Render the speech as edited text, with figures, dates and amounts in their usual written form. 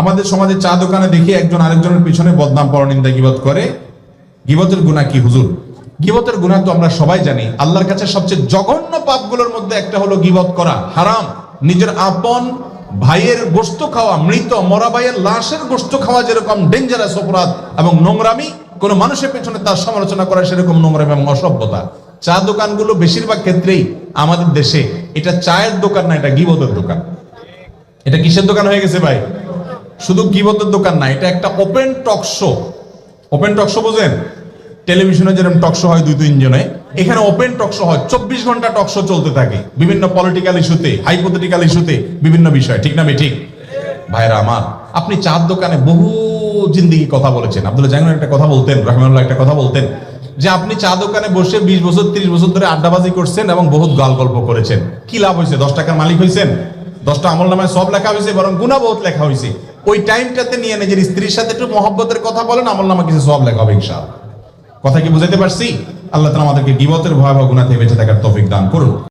আমাদের সমাজে চা দোকানে দেখি একজন আরেকজনের পিছনে বদনাম পরনিন্দা গীবত করে। গীবতের গুনাহ কি হুজুর? গীবতের গুনাহ তো আমরা সবাই জানি, আল্লাহর কাছে সবচেয়ে জঘন্য পাপগুলোর মধ্যে একটা হলো গীবত করা, হারাম। নিজের আপন ভাইয়ের গোশত খাওয়া, মৃত মরা ভাইয়ের লাশের গোশত খাওয়া যেরকম ডেঞ্জারাস অপরাধ এবং নোংরামি, কোন মানুষের পেছনে তার সমালোচনা করা সেরকম নোংরামি এবং অসভ্যতা। চা দোকানগুলো বেশিরভাগ ক্ষেত্রেই আমাদের দেশে এটা চায়ের দোকান না, এটা গীবতের দোকান। এটা কিসের দোকান হয়ে গেছে ভাই? শুধু গীবতের দোকান না, এটা একটা open talk show. Open talk show বোঝেন? টেলিভিশনে যেরকম টক শো হয় 2-3 জনে, এখানে ওপেন টক শো হয়, 24 ঘন্টা টক শো চলতে থাকে বিভিন্ন পলিটিক্যাল ইস্যুতে, হাইপোথেটিক্যাল ইস্যুতে, বিভিন্ন বিষয়। ঠিক না ঠিক? ভাইরা আমার, আপনি চার দোকানে বহু জিন্দেগি কথা বলেছেন। আব্দুল্লাহ জাহাঙ্গীর একটা কথা বলতেন, রাহিমাহুল্লাহ একটা কথা বলতেন, যে আপনি চা দোকানে বসে 20 বছর 30 বছর ধরে আড্ডাবাজি করছেন এবং বহুত গাল গল্প করেছেন। কি লাভ হয়েছে? 10 টাকার মালিক হয়েছেন? 10টা আমল নামায় সব লেখা হয়েছে, বরং গুনাহ বহুত লেখা হয়েছে। ওই টাইমটাতে নিয়ে নিজের স্ত্রীর সাথে একটু মহব্বতের কথা বলেন, আমল নামা কিছু সব লেখা হবে ইনশাআল্লাহ। কথা কি বুঝাইতে পারছি? আল্লাহ তাআলা আমাদেরকে গীবতের ভয়াবহ গুনাহ থেকে বেঁচে থাকার তৌফিক দান করুন।